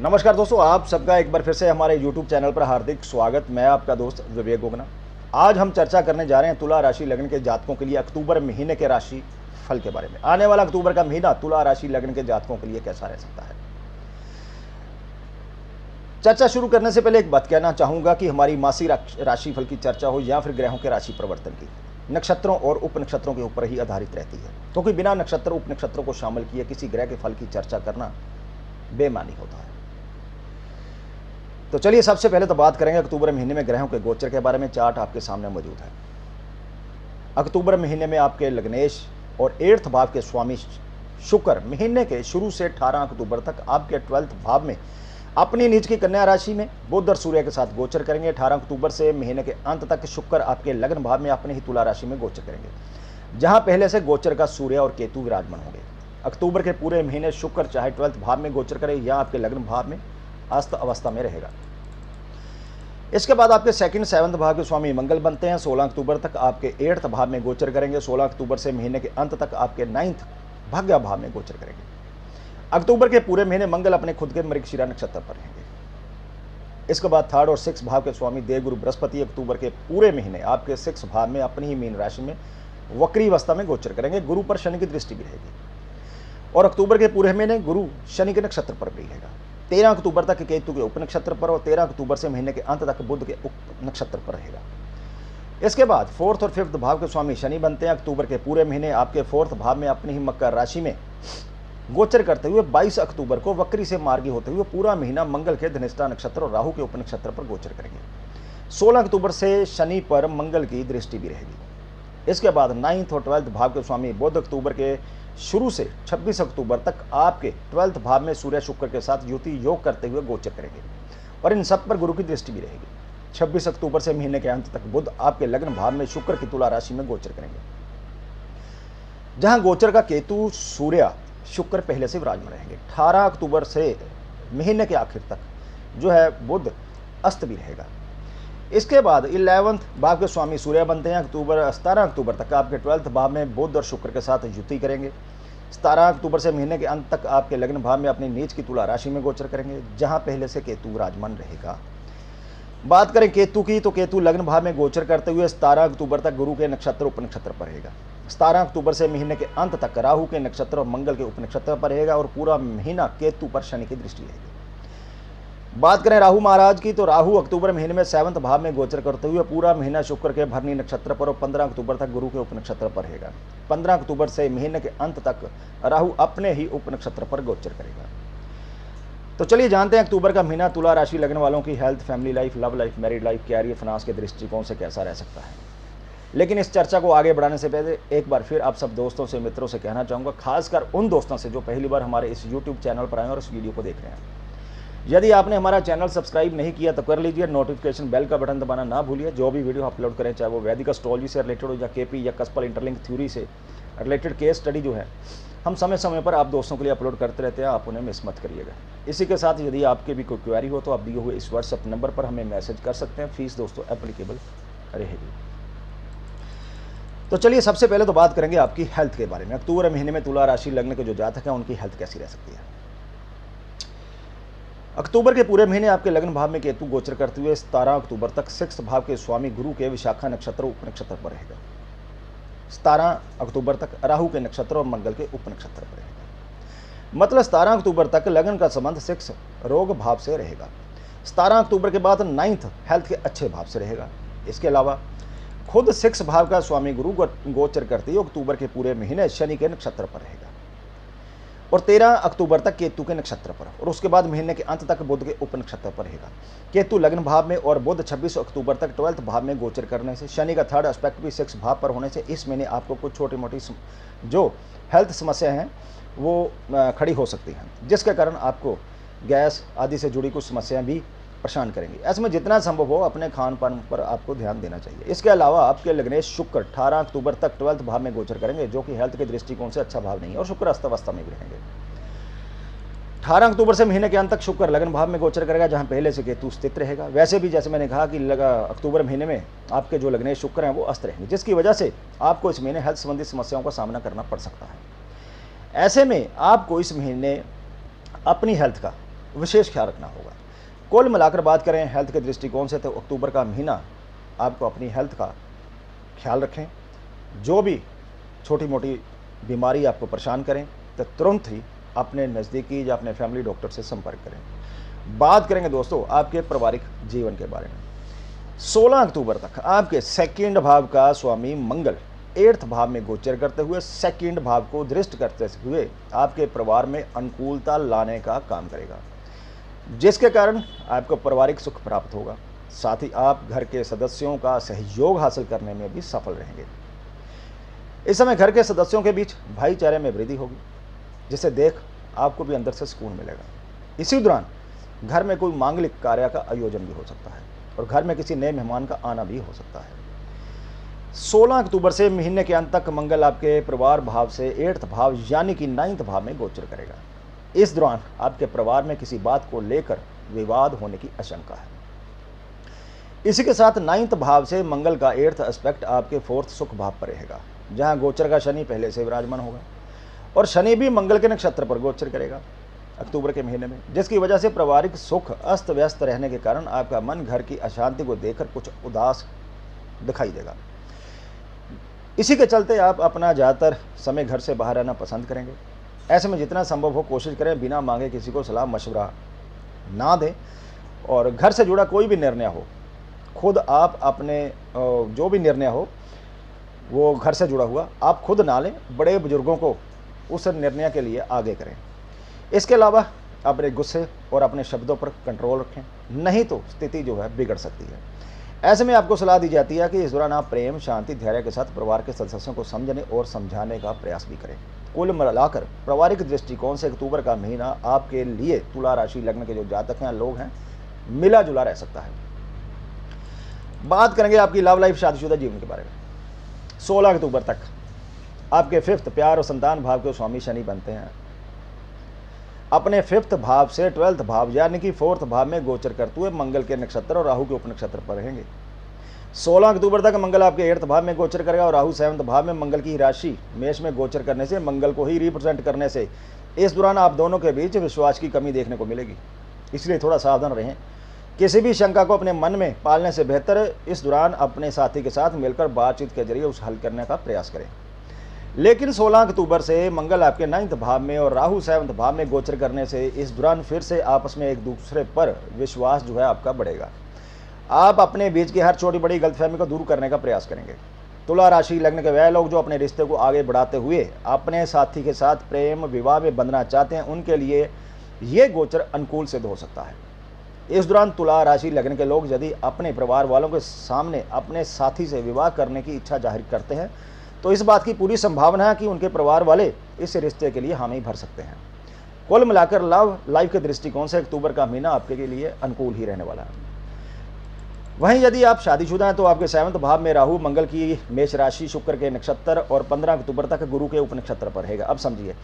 नमस्कार दोस्तों, आप सबका एक बार फिर से हमारे YouTube चैनल पर हार्दिक स्वागत। मैं आपका दोस्त विवेक गोगना। आज हम चर्चा करने जा रहे हैं तुला राशि लग्न के जातकों के लिए अक्टूबर महीने के राशि फल के बारे में। आने वाला अक्टूबर का महीना तुला राशि लग्न के जातकों के लिए कैसा रह सकता है। चर्चा शुरू करने से पहले एक बात कहना चाहूंगा कि हमारी मासिक राशि फल की चर्चा हो या फिर ग्रहों के राशि परिवर्तन की, नक्षत्रों और उप नक्षत्रों के ऊपर ही आधारित रहती है, क्योंकि बिना नक्षत्र उप नक्षत्रों को शामिल किए किसी ग्रह के फल की चर्चा करना बेमानी होता है। तो चलिए सबसे पहले तो बात करेंगे अक्टूबर महीने में ग्रहों के गोचर के बारे में। चार्ट आपके सामने मौजूद है। अक्टूबर महीने में आपके लग्नेश और 8th भाव के स्वामी शुक्र महीने के शुरू से 18 अक्टूबर तक आपके 12th भाव में अपनी नीच की कन्या राशि में बुध और सूर्य के साथ गोचर करेंगे। 18 अक्टूबर से महीने के अंत तक शुक्र आपके लग्न भाव में अपने ही तुला राशि में गोचर करेंगे, जहां पहले से गोचर का सूर्य और केतु विराजमान होंगे। अक्टूबर के पूरे महीने शुक्र चाहे 12th भाव में गोचर करे या आपके लग्न भाव में अस्त अवस्था में रहेगा। इसके बाद आपके 2nd 7th भाव के स्वामी मंगल बनते हैं। 16 अक्टूबर तक आपके 8th भाव में गोचर करेंगे। 16 अक्टूबर से महीने के अंत तक आपके 9th भाग्य भाव में गोचर करेंगे। अक्टूबर के पूरे महीने मंगल अपने खुद के मृगशिरा नक्षत्र पर रहेंगे। इसके बाद 3rd और 6th भाव के स्वामी देवगुरु बृहस्पति अक्टूबर के पूरे महीने आपके 6th भाव में अपनी ही मीन राशि में वक्री अवस्था में गोचर करेंगे। गुरु पर शनि की दृष्टि भी रहेगी और अक्टूबर के पूरे महीने गुरु शनि के नक्षत्र पर भी रहेगा। 13 अक्टूबर तक केतु के उप नक्षत्र पर और 13 अक्टूबर से महीने के अंत तक बुध के उप नक्षत्र पर रहेगा। इसके बाद 4th और 5th भाव के स्वामी शनि बनते हैं। अक्टूबर के पूरे महीने आपके 4th भाव में अपनी ही मकर राशि में गोचर करते हुए 22 अक्टूबर को वक्री से मार्गी होते हुए पूरा महीना मंगल के धनिष्ठा नक्षत्र और राहु के उप नक्षत्र पर गोचर करेंगे। 16 अक्टूबर से शनि पर मंगल की दृष्टि भी रहेगी। इसके बाद 9th और 12th भाव के स्वामी बुध अक्टूबर के शुरू से 26 अक्टूबर तक आपके 12th भाव में सूर्य शुक्र के साथ युति योग करते हुए गोचर करेंगे और इन सब पर गुरु की दृष्टि भी रहेगी। 26 अक्टूबर से महीने के अंत तक बुध आपके लग्न भाव में शुक्र की तुला राशि में गोचर करेंगे, जहां गोचर का केतु सूर्य शुक्र पहले से विराजमान रहेंगे। 18 अक्टूबर से महीने के आखिर तक जो है बुध अस्त भी रहेगा। इसके बाद 11th भाव के स्वामी सूर्य बनते हैं। 17 अक्टूबर तक आपके 12th भाव में बुध और शुक्र के साथ युति करेंगे। 17 अक्टूबर से महीने के अंत तक आपके लग्न भाव में अपनी नीच की तुला राशि में गोचर करेंगे, जहां पहले से केतु विराजमान रहेगा। बात करें केतु की, तो केतु लग्न भाव में गोचर करते हुए 17 अक्टूबर तक गुरु के नक्षत्र उप नक्षत्र पर रहेगा। 17 अक्टूबर से महीने के अंत तक राहु के नक्षत्र और मंगल के उप नक्षत्र पर रहेगा और पूरा महीना केतु पर शनि की दृष्टि रहेगी। बात करें राहु महाराज की, तो राहु अक्टूबर महीने में 7th भाव में गोचर करते हुए पूरा महीना शुक्र के भरणी नक्षत्र पर और 15 अक्टूबर तक गुरु के उप नक्षत्र पर रहेगा। 15 अक्टूबर से महीने के अंत तक राहु अपने ही उप नक्षत्र पर गोचर करेगा। तो चलिए जानते हैं अक्टूबर का महीना तुला राशि लगने वालों की health, family life, love life, married life, career, finance के दृष्टिकोण से कैसा रह सकता है। लेकिन इस चर्चा को आगे बढ़ाने से पहले एक बार फिर आप सब दोस्तों से, मित्रों से कहना चाहूँगा, खासकर उन दोस्तों से जो पहली बार हमारे इस यूट्यूब चैनल पर आए और इस वीडियो को देख रहे हैं। यदि आपने हमारा चैनल सब्सक्राइब नहीं किया तो कर लीजिए, नोटिफिकेशन बेल का बटन दबाना ना भूलिए। जो भी वीडियो अपलोड करें, चाहे वो वैदिक एस्ट्रोलॉजी से रिलेटेड हो या केपी या कस्पल इंटरलिंक थ्योरी से रिलेटेड केस स्टडी जो है, हम समय समय पर आप दोस्तों के लिए अपलोड करते रहते हैं, आप उन्हें मिस मत करिएगा। इसी के साथ यदि आपके भी कोई क्वेरी हो तो आप दिए हुए इस व्हाट्सएप नंबर पर हमें मैसेज कर सकते हैं। फीस दोस्तों एप्लीकेबल रहेगी। तो चलिए सबसे पहले तो बात करेंगे आपकी हेल्थ के बारे में। अक्टूबर महीने में तुला राशि लगने के जो जातक हैं उनकी हेल्थ कैसी रह सकती है। अक्टूबर के पूरे महीने आपके लग्न भाव में केतु गोचर करते हुए 17 अक्टूबर तक 6th भाव के स्वामी गुरु के विशाखा नक्षत्र उप नक्षत्र पर रहेगा। 17 अक्टूबर तक राहु के नक्षत्र और मंगल के उप नक्षत्र पर रहेगा। मतलब 17 अक्टूबर तक लगन का संबंध 6 रोग भाव से रहेगा। 17 अक्टूबर के बाद 9th हेल्थ के अच्छे भाव से रहेगा। इसके अलावा खुद 6 भाव का स्वामी गुरु गोचर करते हुए अक्टूबर के पूरे महीने शनि के नक्षत्र पर रहेगा और 13 अक्टूबर तक केतु के नक्षत्र पर, और उसके बाद महीने के अंत तक बुध के उप नक्षत्र पर रहेगा। केतु लग्न भाव में और बुध 26 अक्टूबर तक 12th भाव में गोचर करने से, शनि का 3rd एस्पेक्ट भी 6 भाव पर होने से इस महीने आपको कुछ छोटी मोटी जो हेल्थ समस्या हैं वो खड़ी हो सकती हैं, जिसके कारण आपको गैस आदि से जुड़ी कुछ समस्याएं भी परेशान करेंगी। ऐसे में जितना संभव हो अपने खान पान पर आपको ध्यान देना चाहिए। इसके अलावा आपके लग्नेश शुक्र 18 अक्टूबर तक 12th भाव में गोचर करेंगे, जो कि हेल्थ के दृष्टिकोण से अच्छा भाव नहीं है और शुक्र अस्तवस्था में भी रहेंगे। 18 अक्टूबर से महीने के अंत तक शुक्र लग्न भाव में गोचर करेगा, जहां पहले से केतु स्थित रहेगा। वैसे भी जैसे मैंने कहा कि अक्टूबर महीने में आपके जो लग्नेश शुक्र हैं वो अस्त रहेंगे, जिसकी वजह से आपको इस महीने हेल्थ संबंधी समस्याओं का सामना करना पड़ सकता है। ऐसे में आपको इस महीने अपनी हेल्थ का विशेष ख्याल रखना होगा। कुल मिलाकर बात करें हेल्थ के दृष्टिकोण से तो अक्टूबर का महीना आपको अपनी हेल्थ का ख्याल रखें। जो भी छोटी मोटी बीमारी आपको परेशान करें तो तुरंत ही अपने नज़दीकी या अपने फैमिली डॉक्टर से संपर्क करें। बात करेंगे दोस्तों आपके पारिवारिक जीवन के बारे में। 16 अक्टूबर तक आपके सेकंड भाव का स्वामी मंगल 8th भाव में गोचर करते हुए सेकंड भाव को दृष्ट करते हुए आपके परिवार में अनुकूलता लाने का काम करेगा, जिसके कारण आपको पारिवारिक सुख प्राप्त होगा। साथ ही आप घर के सदस्यों का सहयोग हासिल करने में भी सफल रहेंगे। इस समय घर के सदस्यों के बीच भाईचारे में वृद्धि होगी, जिसे देख आपको भी अंदर से सुकून मिलेगा। इसी दौरान घर में कोई मांगलिक कार्य का आयोजन भी हो सकता है और घर में किसी नए मेहमान का आना भी हो सकता है। 16 अक्टूबर से महीने के अंत तक मंगल आपके परिवार भाव से 8th भाव यानी कि 9th भाव में गोचर करेगा। इस दौरान आपके परिवार में किसी बात को लेकर विवाद होने की आशंका है। इसी के साथ 9th भाव से मंगल का 8th एस्पेक्ट आपके 4th सुख भाव पर रहेगा, जहां गोचर का शनि पहले से विराजमान होगा और शनि भी मंगल के नक्षत्र पर गोचर करेगा अक्टूबर के महीने में, जिसकी वजह से पारिवारिक सुख अस्त व्यस्त रहने के कारण आपका मन घर की अशांति को देखकर कुछ उदास दिखाई देगा। इसी के चलते आप अपना ज़्यादातर समय घर से बाहर रहना पसंद करेंगे। ऐसे में जितना संभव हो कोशिश करें बिना मांगे किसी को सलाह मशवरा ना दें और घर से जुड़ा कोई भी निर्णय हो खुद आप अपने जो भी निर्णय हो वो घर से जुड़ा हुआ आप खुद ना लें, बड़े बुजुर्गों को उस निर्णय के लिए आगे करें। इसके अलावा अपने गुस्से और अपने शब्दों पर कंट्रोल रखें, नहीं तो स्थिति जो है बिगड़ सकती है। ऐसे में आपको सलाह दी जाती है कि इस दौरान आप प्रेम, शांति, धैर्य के साथ परिवार के सदस्यों को समझने और समझाने का प्रयास भी करें। कुल मिलाकर पारिवारिक दृष्टिकोण से अक्टूबर का महीना आपके लिए तुला राशि लग्न के जो जातक हैं, लोग हैं, मिला जुला रह सकता है। बात करेंगे आपकी लव लाइफ, शादीशुदा जीवन के बारे में। 16 अक्टूबर तक आपके 5th प्यार और संतान भाव के स्वामी शनि बनते हैं। अपने 5th भाव से 12th भाव यानी कि 4th भाव में गोचर करते हुए मंगल के नक्षत्र और राहु के उपनक्षत्र पर रहेंगे। 16 अक्टूबर तक मंगल आपके 8th भाव में गोचर करेगा और राहु 7th भाव में मंगल की राशि मेष में गोचर करने से, मंगल को ही रिप्रेजेंट करने से इस दौरान आप दोनों के बीच विश्वास की कमी देखने को मिलेगी, इसलिए थोड़ा सावधान रहें। किसी भी शंका को अपने मन में पालने से बेहतर इस दौरान अपने साथी के साथ मिलकर बातचीत के जरिए उस हल करने का प्रयास करें। लेकिन 16 अक्टूबर से मंगल आपके 9th भाव में और राहु 7th भाव में गोचर करने से इस दौरान फिर से आपस में एक दूसरे पर विश्वास जो है आपका बढ़ेगा। आप अपने बीच की हर छोटी बड़ी गलतफहमी को दूर करने का प्रयास करेंगे। तुला राशि लग्न के वह लोग जो अपने रिश्ते को आगे बढ़ाते हुए अपने साथी के साथ प्रेम विवाह में बंधना चाहते हैं, उनके लिए ये गोचर अनुकूल सिद्ध हो सकता है। इस दौरान तुला राशि लग्न के लोग यदि अपने परिवार वालों के सामने अपने साथी से विवाह करने की इच्छा जाहिर करते हैं तो इस बात की पूरी संभावना है कि उनके परिवार वाले इस रिश्ते के लिए हामी भर सकते हैं। कुल मिलाकर लव लाइफ के दृष्टिकोण से अक्टूबर का महीना आपके लिए अनुकूल ही रहने वाला है। वहीं यदि आप शादीशुदा हैं तो आपके 7th भाव में राहु मंगल की मेष राशि, शुक्र के नक्षत्र और 15 अक्टूबर तक गुरु के उपनक्षत्र पर रहेगा। अब समझिए,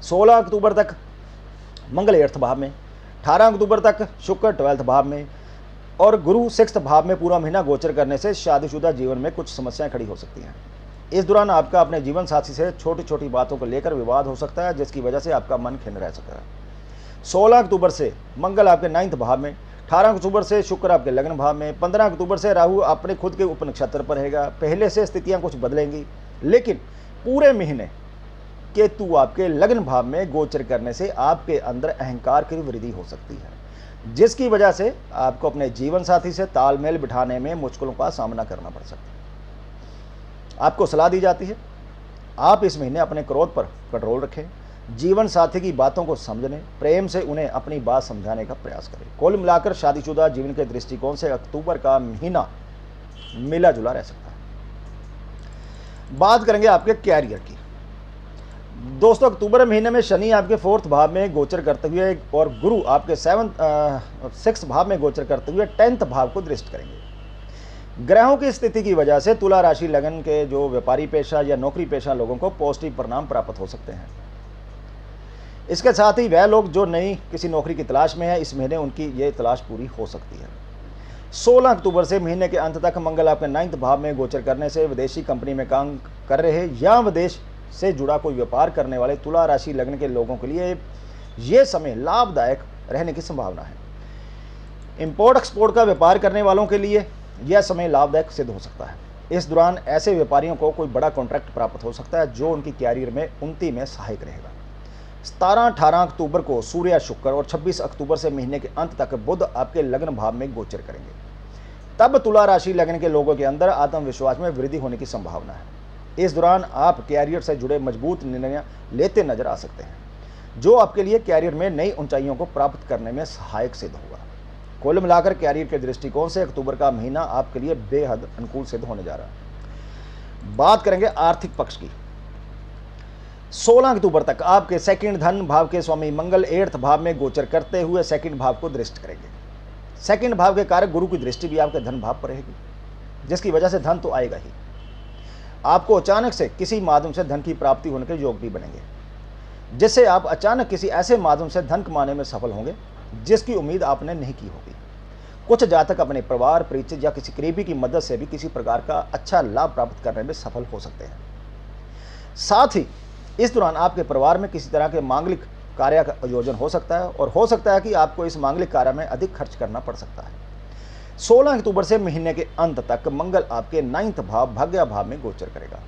16 अक्टूबर तक मंगल 8th भाव में, 18 अक्टूबर तक शुक्र 12th भाव में और गुरु 6th भाव में पूरा महीना गोचर करने से शादीशुदा जीवन में कुछ समस्याएं खड़ी हो सकती हैं। इस दौरान आपका अपने जीवन साथी से छोटी छोटी बातों को लेकर विवाद हो सकता है, जिसकी वजह से आपका मन खिन्न रह सकता है। 16 अक्टूबर से मंगल आपके 9th भाव में, 18 अक्टूबर से शुक्र आपके लग्न भाव में, 15 अक्टूबर से राहु अपने खुद के उपनक्षत्र पर रहेगा। पहले से स्थितियां कुछ बदलेंगी, लेकिन पूरे महीने केतु आपके लग्न भाव में गोचर करने से आपके अंदर अहंकार की वृद्धि हो सकती है, जिसकी वजह से आपको अपने जीवन साथी से तालमेल बिठाने में मुश्किलों का सामना करना पड़ सकता है। आपको सलाह दी जाती है आप इस महीने अपने क्रोध पर कंट्रोल रखें, जीवन साथी की बातों को समझने, प्रेम से उन्हें अपनी बात समझाने का प्रयास करें। कुल मिलाकर शादीशुदा जीवन के दृष्टिकोण से अक्टूबर का महीना मिला जुला रह सकता है। बात करेंगे आपके कैरियर की। दोस्तों, अक्टूबर महीने में शनि आपके 4th भाव में गोचर करते हुए और गुरु आपके 6th भाव में गोचर करते हुए 10th भाव को दृष्ट करेंगे। ग्रहों की स्थिति की वजह से तुला राशि लगन के जो व्यापारी पेशा या नौकरी पेशा लोगों को पॉजिटिव परिणाम प्राप्त हो सकते हैं। इसके साथ ही वह लोग जो नई किसी नौकरी की तलाश में है, इस महीने उनकी ये तलाश पूरी हो सकती है। 16 अक्टूबर से महीने के अंत तक मंगल आपके 9th भाव में गोचर करने से विदेशी कंपनी में काम कर रहे या विदेश से जुड़ा कोई व्यापार करने वाले तुला राशि लग्न के लोगों के लिए ये समय लाभदायक रहने की संभावना है। इंपोर्ट एक्सपोर्ट का व्यापार करने वालों के लिए यह समय लाभदायक सिद्ध हो सकता है। इस दौरान ऐसे व्यापारियों को कोई बड़ा कॉन्ट्रैक्ट प्राप्त हो सकता है जो उनकी कैरियर में उन्नति में सहायक रहेगा। 17-18 अक्टूबर को सूर्य, शुक्र और 26 अक्टूबर से महीने के अंत तक बुध आपके लग्न भाव में गोचर करेंगे। तब तुला राशि लगन के लोगों के अंदर आत्मविश्वास में वृद्धि होने की संभावना है। इस दौरान आप कैरियर से जुड़े मजबूत निर्णय लेते नजर आ सकते हैं, जो आपके लिए कैरियर में नई ऊंचाइयों को प्राप्त करने में सहायक सिद्ध होगा। कुल मिलाकर कैरियर के दृष्टिकोण से अक्टूबर का महीना आपके लिए बेहद अनुकूल सिद्ध होने जा रहा है। बात करेंगे आर्थिक पक्ष की। 16 अक्टूबर तक आपके सेकंड धन भाव के स्वामी मंगल 8th भाव में गोचर करते हुए सेकंड भाव को दृष्ट करेंगे। सेकंड भाव के कारक गुरु की दृष्टि भी आपके धन भाव पर रहेगी, जिसकी वजह से धन तो आएगा ही। आपको अचानक से किसी माध्यम से धन की प्राप्ति होने के योग भी बनेंगे, जिससे आप अचानक किसी ऐसे माध्यम से धन कमाने में सफल होंगे जिसकी उम्मीद आपने नहीं की होगी। कुछ जातक अपने परिवार, परिचित या किसी करीबी की मदद से भी किसी प्रकार का अच्छा लाभ प्राप्त करने में सफल हो सकते हैं। साथ ही इस दौरान आपके परिवार में किसी तरह के मांगलिक कार्य का आयोजन हो सकता है और हो सकता है कि आपको इस मांगलिक कार्य में अधिक खर्च करना पड़ सकता है। 16 अक्टूबर से महीने के अंत तक मंगल आपके 9th भाव भाग्य भाव में गोचर करेगा,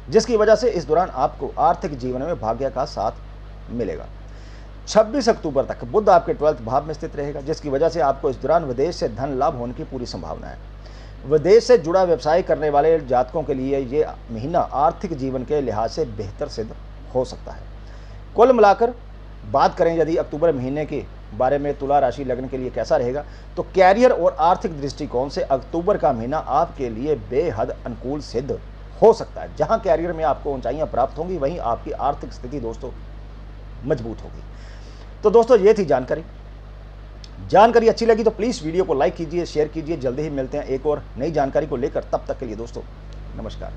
जिसकी वजह से इस दौरान आपको आर्थिक जीवन में भाग्य का साथ मिलेगा। 26 अक्टूबर तक बुध आपके 12th भाव में स्थित रहेगा, जिसकी वजह से आपको इस दौरान विदेश से धन लाभ होने की पूरी संभावना है। विदेश से जुड़ा व्यवसाय करने वाले जातकों के लिए ये महीना आर्थिक जीवन के लिहाज से बेहतर सिद्ध हो सकता है। कुल मिलाकर बात करें यदि अक्टूबर महीने के बारे में तुला राशि लग्न के लिए कैसा रहेगा, तो कैरियर और आर्थिक दृष्टिकोण से अक्टूबर का महीना आपके लिए बेहद अनुकूल सिद्ध हो सकता है। जहां कैरियर में आपको ऊंचाइयां प्राप्त होंगी, वहीं आपकी आर्थिक स्थिति दोस्तों मजबूत होगी। तो दोस्तों ये थी जानकारी अच्छी लगी तो प्लीज़ वीडियो को लाइक कीजिए, शेयर कीजिए। जल्दी ही मिलते हैं एक और नई जानकारी को लेकर। तब तक के लिए दोस्तों नमस्कार।